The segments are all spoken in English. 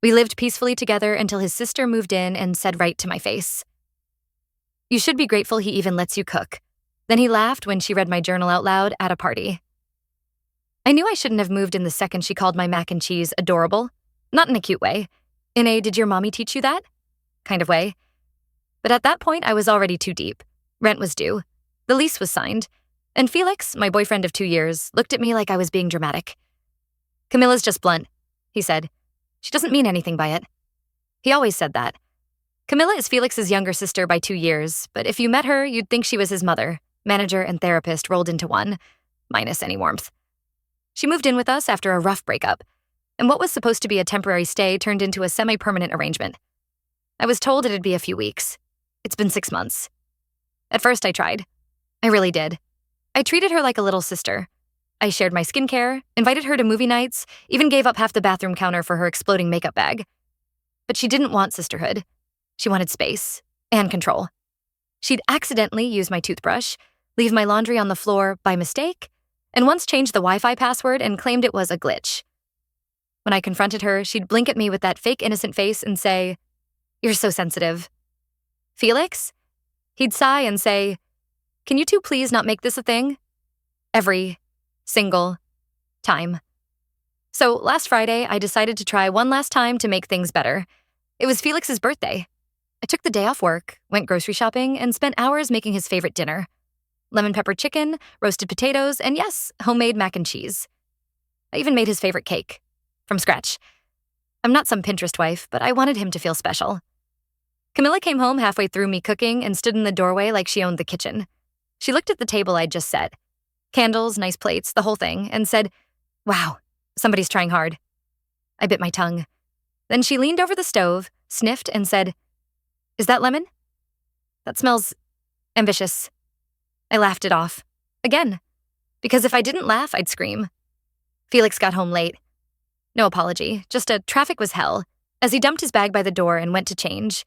We lived peacefully together until his sister moved in and said right to my face, "You should be grateful he even lets you cook." Then he laughed when she read my journal out loud at a party. I knew I shouldn't have moved in the second she called my mac and cheese adorable. Not in a cute way. In a "did your mommy teach you that?" kind of way. But at that point, I was already too deep. Rent was due. The lease was signed. And Felix, my boyfriend of 2 years, looked at me like I was being dramatic. "Camilla's just blunt," he said. "She doesn't mean anything by it." He always said that. Camilla is Felix's younger sister by 2 years, but if you met her, you'd think she was his mother, manager and therapist rolled into one, minus any warmth. She moved in with us after a rough breakup, and what was supposed to be a temporary stay turned into a semi-permanent arrangement. I was told it'd be a few weeks. It's been 6 months. At first, I tried. I really did. I treated her like a little sister. I shared my skincare, invited her to movie nights, even gave up half the bathroom counter for her exploding makeup bag. But she didn't want sisterhood. She wanted space and control. She'd accidentally use my toothbrush, leave my laundry on the floor by mistake, and once changed the Wi-Fi password and claimed it was a glitch. When I confronted her, she'd blink at me with that fake innocent face and say, "You're so sensitive." "Felix?" He'd sigh and say, "Can you two please not make this a thing?" Every single time. So last Friday, I decided to try one last time to make things better. It was Felix's birthday. I took the day off work, went grocery shopping, and spent hours making his favorite dinner. Lemon pepper chicken, roasted potatoes, and yes, homemade mac and cheese. I even made his favorite cake. From scratch. I'm not some Pinterest wife, but I wanted him to feel special. Camilla came home halfway through me cooking and stood in the doorway like she owned the kitchen. She looked at the table I'd just set. Candles, nice plates, the whole thing, and said, "Wow, somebody's trying hard." I bit my tongue. Then she leaned over the stove, sniffed, and said, "Is that lemon? That smells ambitious." I laughed it off. Again. Because if I didn't laugh, I'd scream. Felix got home late. No apology, just a traffic was hell, as he dumped his bag by the door and went to change.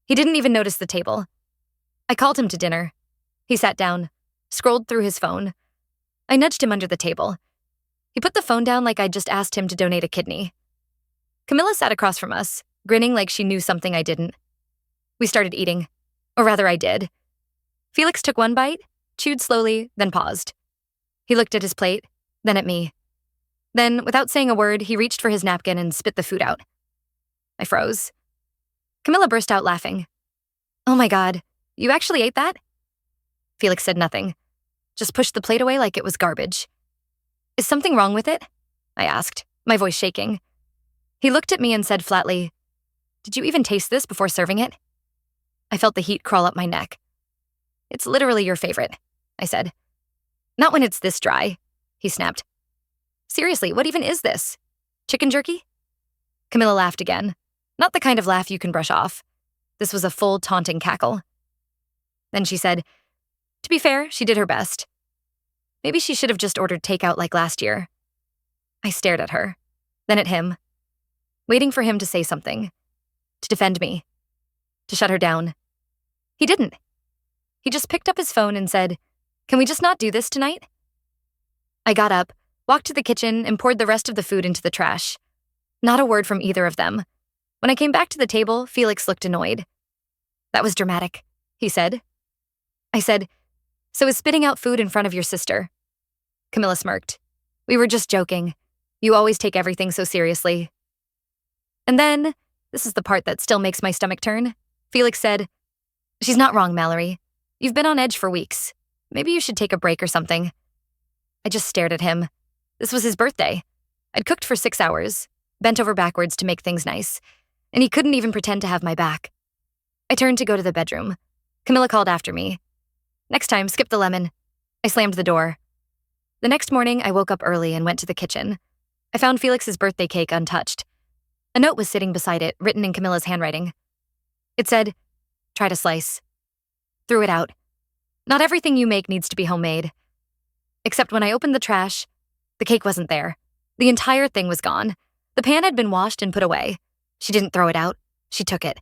He didn't even notice the table. I called him to dinner. He sat down, scrolled through his phone. I nudged him under the table. He put the phone down like I'd just asked him to donate a kidney. Camilla sat across from us, grinning like she knew something I didn't. We started eating. Or rather, I did. Felix took one bite, chewed slowly, then paused. He looked at his plate, then at me. Then, without saying a word, he reached for his napkin and spit the food out. I froze. Camilla burst out laughing. "Oh my God, you actually ate that?" Felix said nothing, just pushed the plate away like it was garbage. "Is something wrong with it?" I asked, my voice shaking. He looked at me and said flatly, "Did you even taste this before serving it?" I felt the heat crawl up my neck. "It's literally your favorite," I said. "Not when it's this dry," he snapped. "Seriously, what even is this? Chicken jerky?" Camilla laughed again. Not the kind of laugh you can brush off. This was a full taunting cackle. Then she said, to be fair, she did her best. Maybe she should have just ordered takeout like last year. I stared at her, then at him, waiting for him to say something, to defend me, to shut her down. He didn't. He just picked up his phone and said, "Can we just not do this tonight?" I got up, walked to the kitchen, and poured the rest of the food into the trash. Not a word from either of them. When I came back to the table, Felix looked annoyed. "That was dramatic," he said. I said, "So is spitting out food in front of your sister?" Camilla smirked. "We were just joking. You always take everything so seriously." And then, this is the part that still makes my stomach turn, Felix said, "She's not wrong, Mallory. You've been on edge for weeks. Maybe you should take a break or something." I just stared at him. This was his birthday. I'd cooked for 6 hours, bent over backwards to make things nice, and he couldn't even pretend to have my back. I turned to go to the bedroom. Camilla called after me. "Next time, skip the lemon." I slammed the door. The next morning, I woke up early and went to the kitchen. I found Felix's birthday cake untouched. A note was sitting beside it, written in Camilla's handwriting. It said, "Try to slice." Threw it out. Not everything you make needs to be homemade. Except when I opened the trash, the cake wasn't there. The entire thing was gone. The pan had been washed and put away. She didn't throw it out. She took it.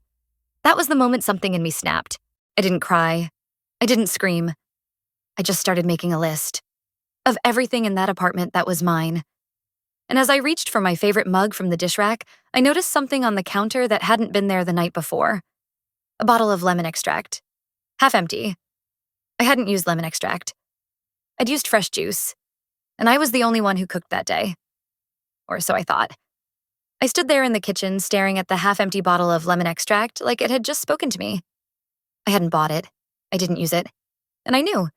That was the moment something in me snapped. I didn't cry. I didn't scream. I just started making a list of everything in that apartment that was mine. and as I reached for my favorite mug from the dish rack, I noticed something on the counter that hadn't been there the night before. A bottle of lemon extract. Half empty. I hadn't used lemon extract. I'd used fresh juice, and I was the only one who cooked that day. Or so I thought. I stood there in the kitchen staring at the half-empty bottle of lemon extract like it had just spoken to me. I hadn't bought it. I didn't use it. And I knew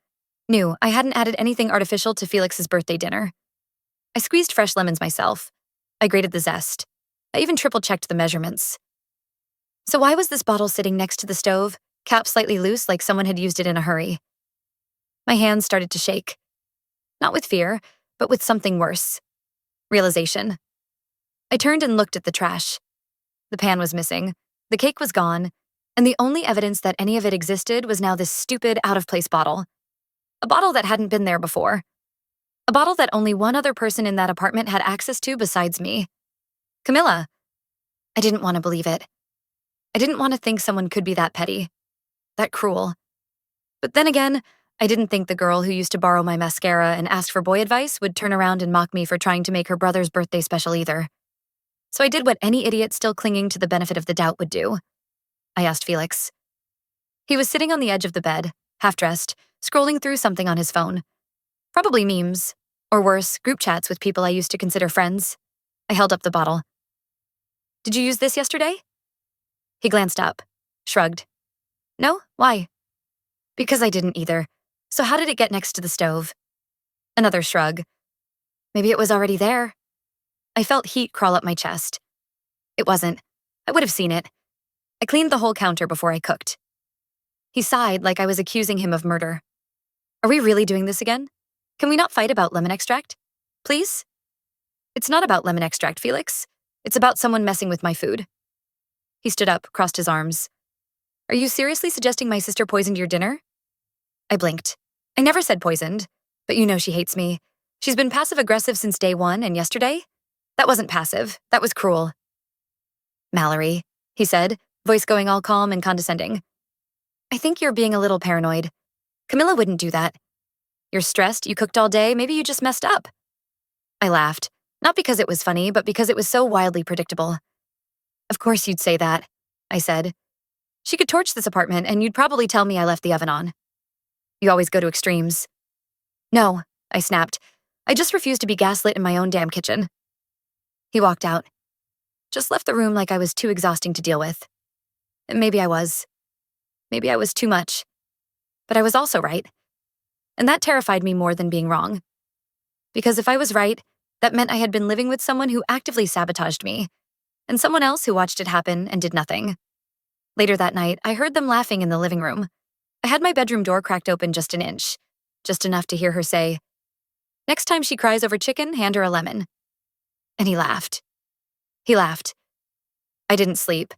I hadn't added anything artificial to Felix's birthday dinner. I squeezed fresh lemons myself. I grated the zest. I even triple-checked the measurements. So why was this bottle sitting next to the stove, cap slightly loose like someone had used it in a hurry? My hands started to shake. Not with fear, but with something worse. Realization. I turned and looked at the trash. The pan was missing, the cake was gone, and the only evidence that any of it existed was now this stupid, out-of-place bottle. A bottle that hadn't been there before. A bottle that only one other person in that apartment had access to besides me. Camilla. I didn't want to believe it. I didn't want to think someone could be that petty, that cruel. But then again, I didn't think the girl who used to borrow my mascara and ask for boy advice would turn around and mock me for trying to make her brother's birthday special either. So I did what any idiot still clinging to the benefit of the doubt would do. I asked Felix. He was sitting on the edge of the bed, half-dressed, scrolling through something on his phone. Probably memes, or worse, group chats with people I used to consider friends. I held up the bottle. Did you use this yesterday? He glanced up, shrugged. No? Why? Because I didn't either. So how did it get next to the stove? Another shrug. Maybe it was already there. I felt heat crawl up my chest. It wasn't. I would have seen it. I cleaned the whole counter before I cooked. He sighed like I was accusing him of murder. Are we really doing this again? Can we not fight about lemon extract? Please? It's not about lemon extract, Felix. It's about someone messing with my food. He stood up, crossed his arms. Are you seriously suggesting my sister poisoned your dinner? I blinked. I never said poisoned, but you know she hates me. She's been passive-aggressive since day one, and yesterday? That wasn't passive. That was cruel. Mallory, he said, voice going all calm and condescending. I think you're being a little paranoid. Camilla wouldn't do that. You're stressed, you cooked all day, maybe you just messed up. I laughed, not because it was funny, but because it was so wildly predictable. Of course you'd say that, I said. She could torch this apartment, and you'd probably tell me I left the oven on. You always go to extremes. No, I snapped. I just refuse to be gaslit in my own damn kitchen. He walked out. Just left the room like I was too exhausting to deal with. And maybe I was. Maybe I was too much. But I was also right. And that terrified me more than being wrong. Because if I was right, that meant I had been living with someone who actively sabotaged me, and someone else who watched it happen and did nothing. Later that night, I heard them laughing in the living room. I had my bedroom door cracked open just an inch, just enough to hear her say, "Next time she cries over chicken, hand her a lemon." And he laughed. He laughed. I didn't sleep.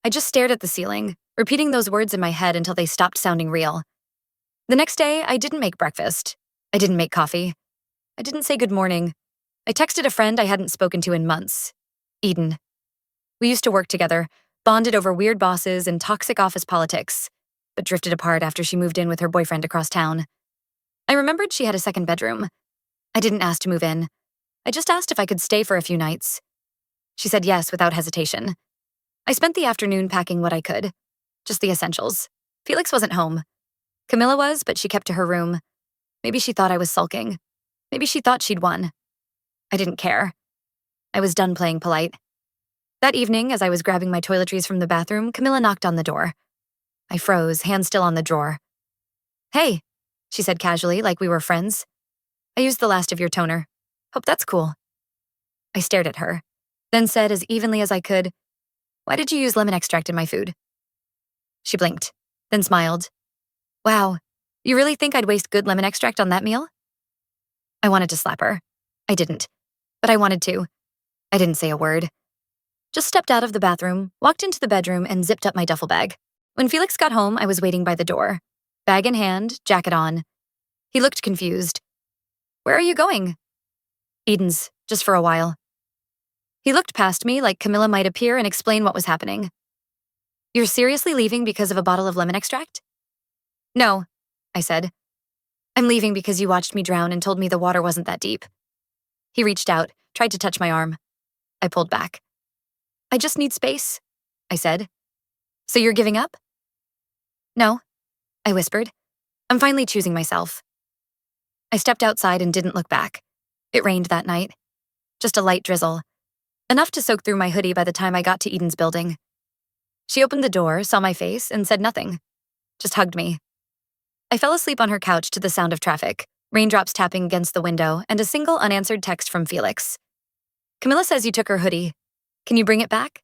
I just stared at the ceiling, repeating those words in my head until they stopped sounding real. The next day, I didn't make breakfast. I didn't make coffee. I didn't say good morning. I texted a friend I hadn't spoken to in months, Eden. We used to work together, bonded over weird bosses and toxic office politics, but drifted apart after she moved in with her boyfriend across town. I remembered she had a second bedroom. I didn't ask to move in. I just asked if I could stay for a few nights. She said yes without hesitation. I spent the afternoon packing what I could. Just the essentials. Felix wasn't home. Camilla was, but she kept to her room. Maybe she thought I was sulking. Maybe she thought she'd won. I didn't care. I was done playing polite. That evening, as I was grabbing my toiletries from the bathroom, Camilla knocked on the door. I froze, hand still on the drawer. Hey, she said casually, like we were friends. I used the last of your toner. Hope that's cool. I stared at her, then said as evenly as I could, Why did you use lemon extract in my food? She blinked, then smiled. Wow, you really think I'd waste good lemon extract on that meal? I wanted to slap her. I didn't, but I wanted to. I didn't say a word. Just stepped out of the bathroom, walked into the bedroom, and zipped up my duffel bag. When Felix got home, I was waiting by the door. Bag in hand, jacket on. He looked confused. Where are you going? Eden's, just for a while. He looked past me like Camilla might appear and explain what was happening. You're seriously leaving because of a bottle of lemon extract? No, I said. I'm leaving because you watched me drown and told me the water wasn't that deep. He reached out, tried to touch my arm. I pulled back. I just need space, I said. So you're giving up? No, I whispered. I'm finally choosing myself. I stepped outside and didn't look back. It rained that night. Just a light drizzle. Enough to soak through my hoodie by the time I got to Eden's building. She opened the door, saw my face, and said nothing. Just hugged me. I fell asleep on her couch to the sound of traffic, raindrops tapping against the window, and a single unanswered text from Felix. Camilla says you took her hoodie. Can you bring it back?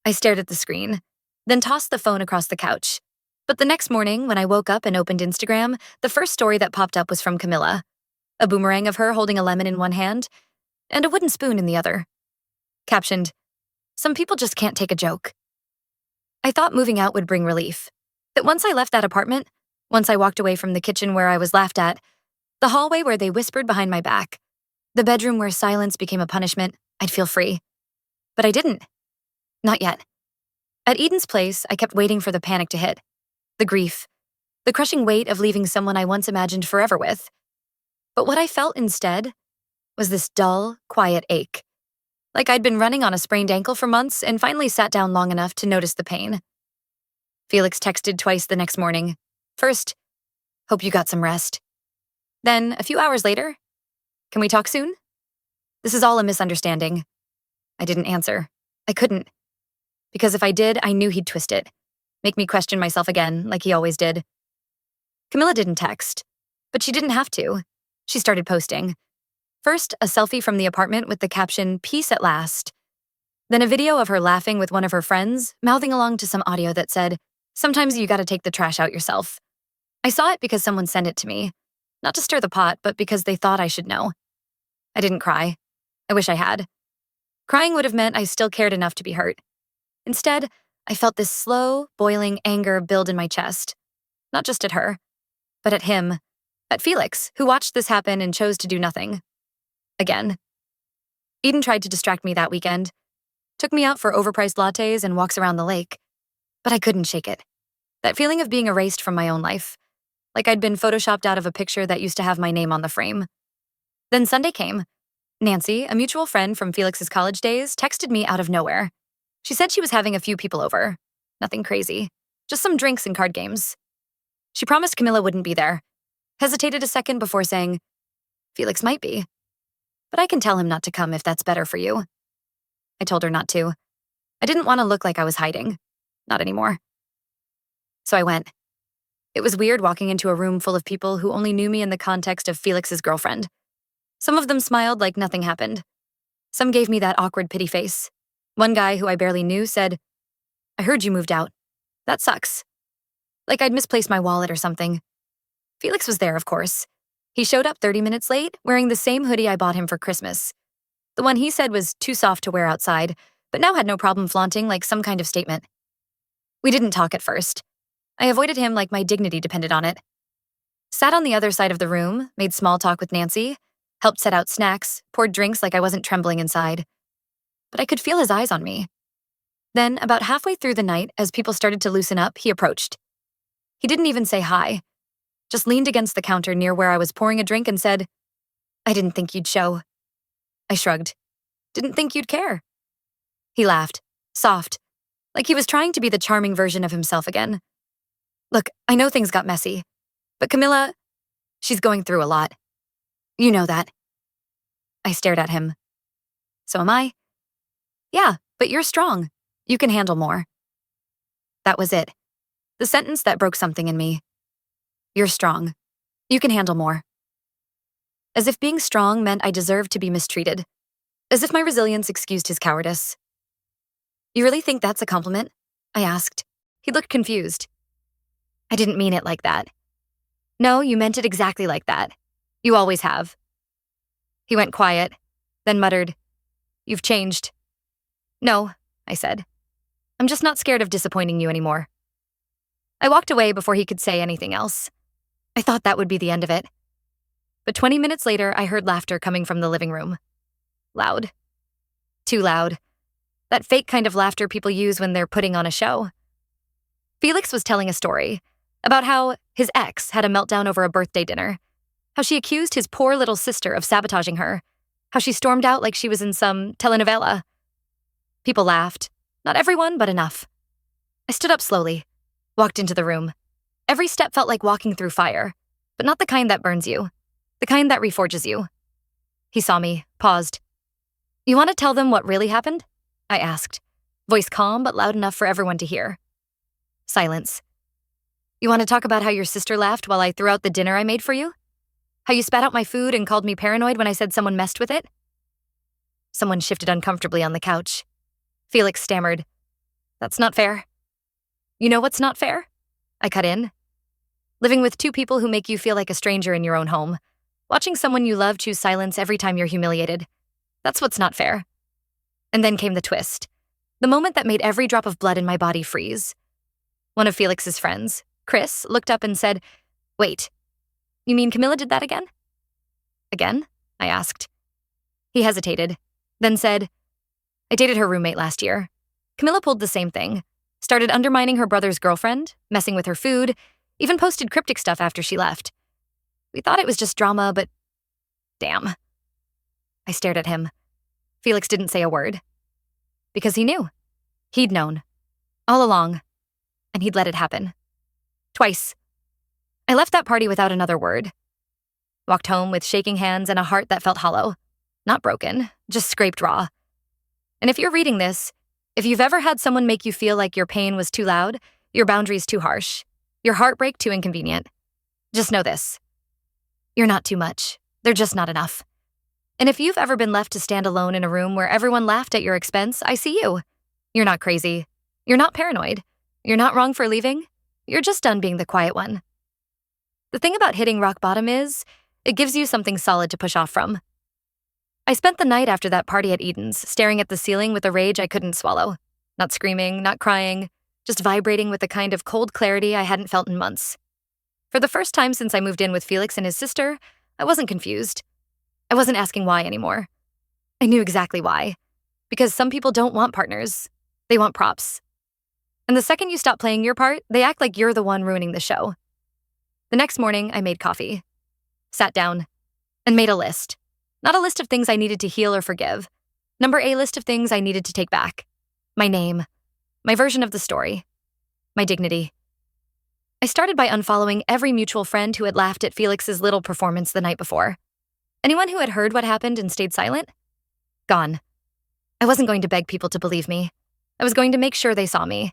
I stared at the screen, then tossed the phone across the couch. But the next morning, when I woke up and opened Instagram, the first story that popped up was from Camilla. A boomerang of her holding a lemon in one hand and a wooden spoon in the other. Captioned, "Some people just can't take a joke." I thought moving out would bring relief. That once I left that apartment, once I walked away from the kitchen where I was laughed at, the hallway where they whispered behind my back, the bedroom where silence became a punishment, I'd feel free. But I didn't. Not yet. At Eden's place, I kept waiting for the panic to hit. The grief. The crushing weight of leaving someone I once imagined forever with. But what I felt instead was this dull, quiet ache. Like I'd been running on a sprained ankle for months and finally sat down long enough to notice the pain. Felix texted twice the next morning. First, "Hope you got some rest." Then, a few hours later, "Can we talk soon?" This is all a misunderstanding. I didn't answer. I couldn't. Because if I did, I knew he'd twist it. Make me question myself again, like he always did. Camilla didn't text. But she didn't have to. She started posting. First, a selfie from the apartment with the caption, "Peace at last." Then a video of her laughing with one of her friends, mouthing along to some audio that said, "Sometimes you gotta take the trash out yourself." I saw it because someone sent it to me. Not to stir the pot, but because they thought I should know. I didn't cry. I wish I had. Crying would have meant I still cared enough to be hurt. Instead, I felt this slow, boiling anger build in my chest. Not just at her, but at him. At Felix, who watched this happen and chose to do nothing. Again. Eden tried to distract me that weekend. Took me out for overpriced lattes and walks around the lake. But I couldn't shake it. That feeling of being erased from my own life. Like I'd been photoshopped out of a picture that used to have my name on the frame. Then Sunday came. Nancy, a mutual friend from Felix's college days, texted me out of nowhere. She said she was having a few people over. Nothing crazy. Just some drinks and card games. She promised Camilla wouldn't be there. Hesitated a second before saying, "Felix might be. But I can tell him not to come if that's better for you." I told her not to. I didn't want to look like I was hiding. Not anymore. So I went. It was weird walking into a room full of people who only knew me in the context of Felix's girlfriend. Some of them smiled like nothing happened. Some gave me that awkward pity face. One guy who I barely knew said, "I heard you moved out. That sucks." Like I'd misplaced my wallet or something. Felix was there, of course. He showed up 30 minutes late, wearing the same hoodie I bought him for Christmas. The one he said was too soft to wear outside, but now had no problem flaunting like some kind of statement. We didn't talk at first. I avoided him like my dignity depended on it. Sat on the other side of the room, made small talk with Nancy, helped set out snacks, poured drinks like I wasn't trembling inside. But I could feel his eyes on me. Then, about halfway through the night, as people started to loosen up, he approached. He didn't even say hi, just leaned against the counter near where I was pouring a drink and said, "I didn't think you'd show." I shrugged. "Didn't think you'd care." He laughed, soft, like he was trying to be the charming version of himself again. "Look, I know things got messy, but Camilla, she's going through a lot. You know that." I stared at him. "So am I?" "Yeah, but you're strong. You can handle more." That was it. The sentence that broke something in me. You're strong. You can handle more. As if being strong meant I deserved to be mistreated. As if my resilience excused his cowardice. "You really think that's a compliment?" I asked. He looked confused. "I didn't mean it like that." "No, you meant it exactly like that. You always have." He went quiet, then muttered, "You've changed." "No," I said. "I'm just not scared of disappointing you anymore." I walked away before he could say anything else. I thought that would be the end of it. But 20 minutes later, I heard laughter coming from the living room. Loud. Too loud. That fake kind of laughter people use when they're putting on a show. Felix was telling a story about how his ex had a meltdown over a birthday dinner, how she accused his poor little sister of sabotaging her, how she stormed out like she was in some telenovela. People laughed. Not everyone, but enough. I stood up slowly, walked into the room. Every step felt like walking through fire, but not the kind that burns you, the kind that reforges you. He saw me, paused. "You want to tell them what really happened?" I asked, voice calm but loud enough for everyone to hear. Silence. "You want to talk about how your sister laughed while I threw out the dinner I made for you? How you spat out my food and called me paranoid when I said someone messed with it?" Someone shifted uncomfortably on the couch. Felix stammered, "That's not fair." "You know what's not fair?" I cut in. "Living with two people who make you feel like a stranger in your own home. Watching someone you love choose silence every time you're humiliated. That's what's not fair." And then came the twist. The moment that made every drop of blood in my body freeze. One of Felix's friends, Chris, looked up and said, "Wait, you mean Camilla did that again?" "Again?" I asked. He hesitated, then said, "I dated her roommate last year. Camilla pulled the same thing. Started undermining her brother's girlfriend, messing with her food, even posted cryptic stuff after she left. We thought it was just drama, but damn." I stared at him. Felix didn't say a word. Because he knew. He'd known. All along. And he'd let it happen. Twice. I left that party without another word. Walked home with shaking hands and a heart that felt hollow. Not broken, just scraped raw. And if you're reading this, if you've ever had someone make you feel like your pain was too loud, your boundaries too harsh, your heartbreak too inconvenient, just know this. You're not too much. They're just not enough. And if you've ever been left to stand alone in a room where everyone laughed at your expense, I see you. You're not crazy. You're not paranoid. You're not wrong for leaving. You're just done being the quiet one. The thing about hitting rock bottom is, it gives you something solid to push off from. I spent the night after that party at Eden's, staring at the ceiling with a rage I couldn't swallow. Not screaming, not crying, just vibrating with a kind of cold clarity I hadn't felt in months. For the first time since I moved in with Felix and his sister, I wasn't confused. I wasn't asking why anymore. I knew exactly why. Because some people don't want partners. They want props. And the second you stop playing your part, they act like you're the one ruining the show. The next morning, I made coffee. Sat down. And made a list. Not a list of things I needed to heal or forgive. Number A list of things I needed to take back. My name. My version of the story. My dignity. I started by unfollowing every mutual friend who had laughed at Felix's little performance the night before. Anyone who had heard what happened and stayed silent? Gone. I wasn't going to beg people to believe me. I was going to make sure they saw me.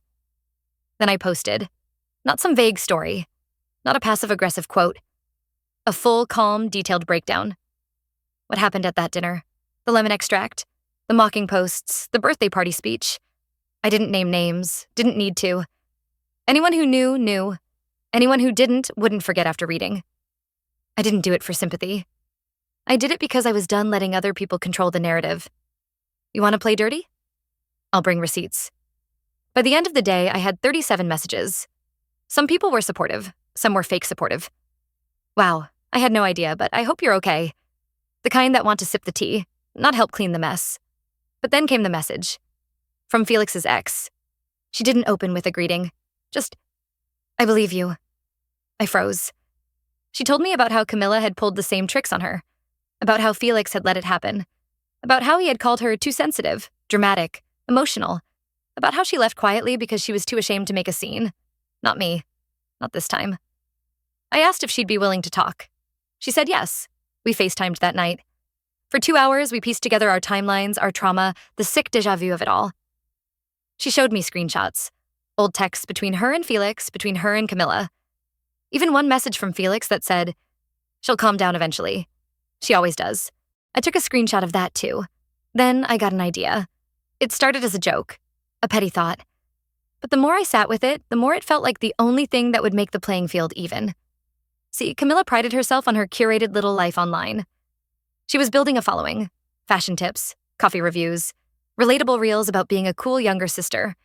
Then I posted. Not some vague story. Not a passive-aggressive quote. A full, calm, detailed breakdown. What happened at that dinner? The lemon extract? The mocking posts? The birthday party speech? I didn't name names. Didn't need to. Anyone who knew, knew. Anyone who didn't, wouldn't forget after reading. I didn't do it for sympathy. I did it because I was done letting other people control the narrative. You want to play dirty? I'll bring receipts. By the end of the day, I had 37 messages. Some people were supportive. Some were fake supportive. Wow, I had no idea, but I hope you're okay. The kind that want to sip the tea, not help clean the mess. But then came the message. From Felix's ex. She didn't open with a greeting. Just, "I believe you." I froze. She told me about how Camilla had pulled the same tricks on her. About how Felix had let it happen. About how he had called her too sensitive, dramatic, emotional. About how she left quietly because she was too ashamed to make a scene. Not me. Not this time. I asked if she'd be willing to talk. She said yes. We FaceTimed that night. For 2 hours, we pieced together our timelines, our trauma, the sick déjà vu of it all. She showed me screenshots. Old texts between her and Felix, between her and Camilla. Even one message from Felix that said, "She'll calm down eventually. She always does." I took a screenshot of that too. Then I got an idea. It started as a joke, a petty thought. But the more I sat with it, the more it felt like the only thing that would make the playing field even. See, Camilla prided herself on her curated little life online. She was building a following, fashion tips, coffee reviews, relatable reels about being a cool younger sister.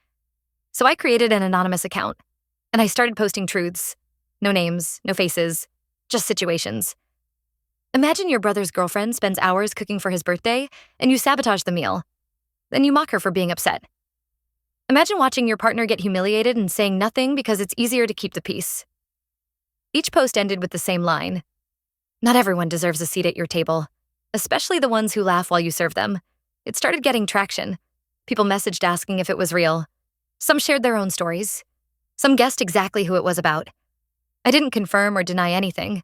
So I created an anonymous account, and I started posting truths. No names, no faces, just situations. Imagine your brother's girlfriend spends hours cooking for his birthday, and you sabotage the meal. Then you mock her for being upset. Imagine watching your partner get humiliated and saying nothing because it's easier to keep the peace. Each post ended with the same line. Not everyone deserves a seat at your table. especially the ones who laugh while you serve them. It started getting traction. People messaged asking if it was real. Some shared their own stories. Some guessed exactly who it was about. I didn't confirm or deny anything.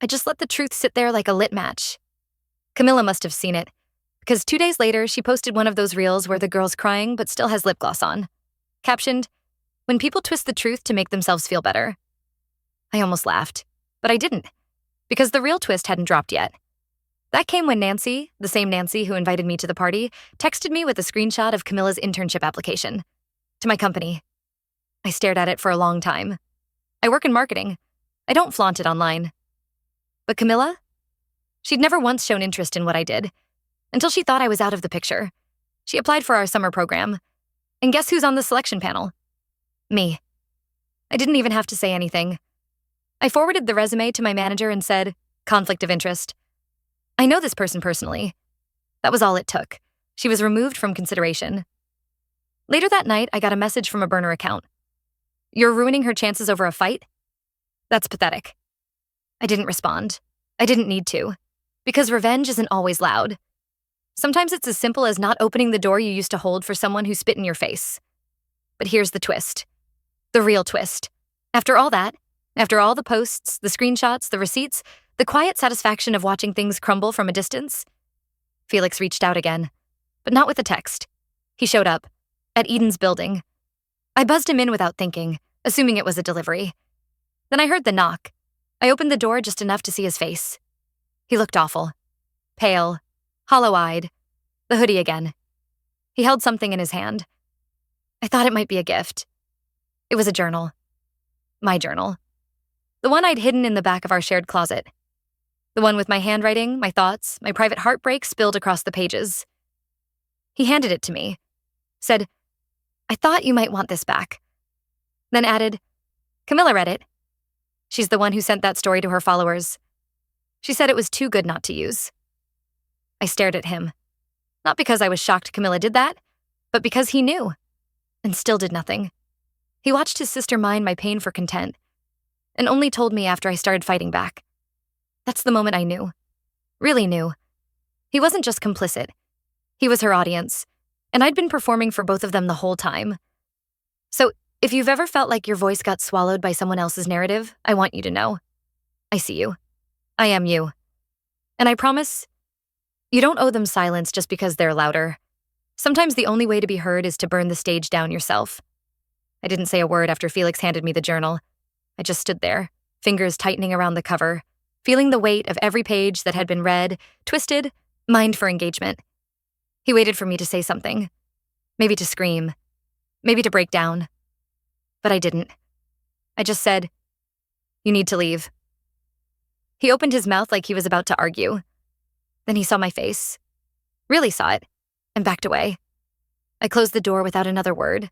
I just let the truth sit there like a lit match. Camilla must have seen it, because 2 days later, she posted one of those reels where the girl's crying but still has lip gloss on. Captioned, "When people twist the truth to make themselves feel better." I almost laughed, but I didn't, because the real twist hadn't dropped yet. That came when Nancy, the same Nancy who invited me to the party, texted me with a screenshot of Camilla's internship application to my company. I stared at it for a long time. I work in marketing. I don't flaunt it online. But Camilla? She'd never once shown interest in what I did, until she thought I was out of the picture. She applied for our summer program. And guess who's on the selection panel? Me. I didn't even have to say anything. I forwarded the resume to my manager and said, "Conflict of interest." I know this person personally. That was all it took. She was removed from consideration. Later that night, I got a message from a burner account. "You're ruining her chances over a fight?" That's pathetic. I didn't respond. I didn't need to, because revenge isn't always loud. Sometimes it's as simple as not opening the door you used to hold for someone who spit in your face. But here's the twist. The real twist. After all that, after all the posts, the screenshots, the receipts, the quiet satisfaction of watching things crumble from a distance, Felix reached out again, but not with a text. He showed up, at Eden's building. I buzzed him in without thinking, assuming it was a delivery. Then I heard the knock. I opened the door just enough to see his face. He looked awful. Pale, hollow-eyed, the hoodie again. He held something in his hand. I thought it might be a gift. It was a journal. My journal. The one I'd hidden in the back of our shared closet. The one with my handwriting, my thoughts, my private heartbreak spilled across the pages. He handed it to me, said, "I thought you might want this back." Then added, "Camilla read it. She's the one who sent that story to her followers. She said it was too good not to use." I stared at him, not because I was shocked Camilla did that, but because he knew, and still did nothing. He watched his sister mine my pain for content, and only told me after I started fighting back. That's the moment I knew. Really knew. He wasn't just complicit. He was her audience, and I'd been performing for both of them the whole time. So, if you've ever felt like your voice got swallowed by someone else's narrative, I want you to know. I see you. I am you. And I promise, you don't owe them silence just because they're louder. Sometimes the only way to be heard is to burn the stage down yourself. I didn't say a word after Felix handed me the journal. I just stood there, fingers tightening around the cover, feeling the weight of every page that had been read, twisted, mined for engagement. He waited for me to say something. Maybe to scream. Maybe to break down. But I didn't. I just said, "You need to leave." He opened his mouth like he was about to argue. Then he saw my face. Really saw it. And backed away. I closed the door without another word.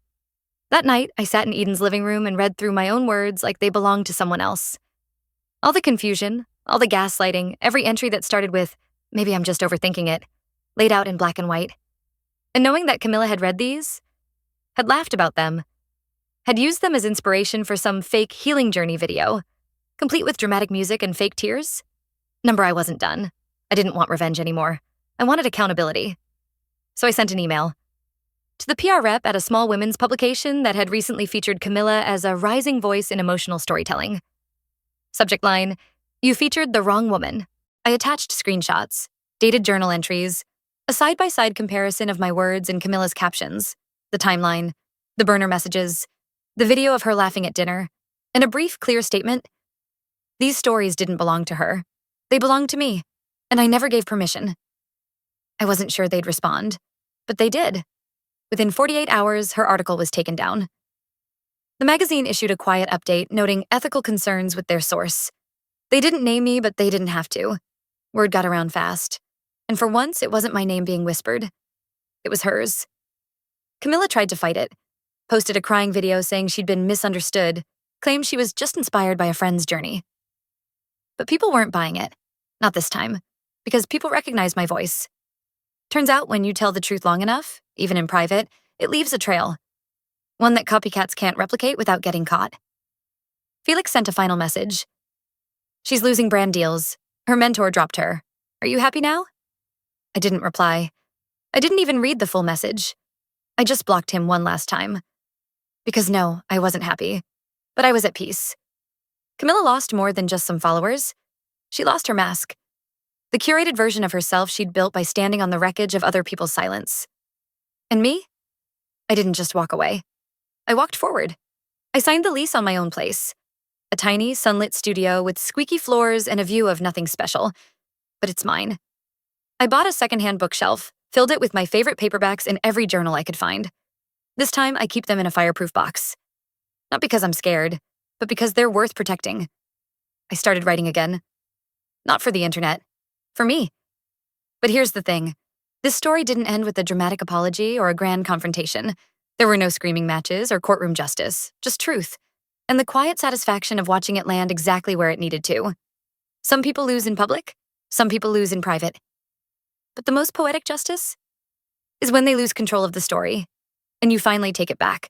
That night, I sat in Eden's living room and read through my own words like they belonged to someone else. All the confusion, all the gaslighting, every entry that started with, "Maybe I'm just overthinking it," laid out in black and white. And knowing that Camilla had read these, had laughed about them, had used them as inspiration for some fake healing journey video, complete with dramatic music and fake tears. Number, I wasn't done. I didn't want revenge anymore. I wanted accountability. So I sent an email to the PR rep at a small women's publication that had recently featured Camilla as a rising voice in emotional storytelling. Subject line, "You featured the wrong woman." I attached screenshots, dated journal entries, a side-by-side comparison of my words and Camilla's captions, the timeline, the burner messages, the video of her laughing at dinner, and a brief, clear statement. These stories didn't belong to her. They belonged to me, and I never gave permission. I wasn't sure they'd respond, but they did. Within 48 hours, her article was taken down. The magazine issued a quiet update noting ethical concerns with their source. They didn't name me, but they didn't have to. Word got around fast. And for once, it wasn't my name being whispered. It was hers. Camilla tried to fight it, posted a crying video saying she'd been misunderstood, claimed she was just inspired by a friend's journey. But people weren't buying it. Not this time, because people recognize my voice. Turns out when you tell the truth long enough, even in private, it leaves a trail. One that copycats can't replicate without getting caught. Felix sent a final message. "She's losing brand deals. Her mentor dropped her. Are you happy now?" I didn't reply. I didn't even read the full message. I just blocked him one last time. Because no, I wasn't happy. But I was at peace. Camilla lost more than just some followers. She lost her mask. The curated version of herself she'd built by standing on the wreckage of other people's silence. And me? I didn't just walk away. I walked forward. I signed the lease on my own place. A tiny, sunlit studio with squeaky floors and a view of nothing special. But it's mine. I bought a secondhand bookshelf, filled it with my favorite paperbacks in every journal I could find. This time, I keep them in a fireproof box. Not because I'm scared, but because they're worth protecting. I started writing again. Not for the internet. For me. But here's the thing. This story didn't end with a dramatic apology or a grand confrontation. There were no screaming matches or courtroom justice, just truth. And the quiet satisfaction of watching it land exactly where it needed to. Some people lose in public, some people lose in private. But the most poetic justice is when they lose control of the story, and you finally take it back.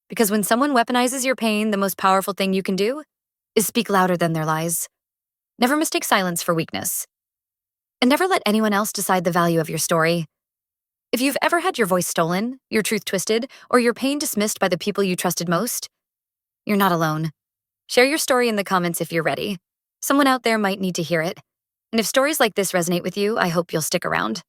Because when someone weaponizes your pain, the most powerful thing you can do is speak louder than their lies. Never mistake silence for weakness. And never let anyone else decide the value of your story. If you've ever had your voice stolen, your truth twisted, or your pain dismissed by the people you trusted most, you're not alone. Share your story in the comments if you're ready. Someone out there might need to hear it. And if stories like this resonate with you, I hope you'll stick around.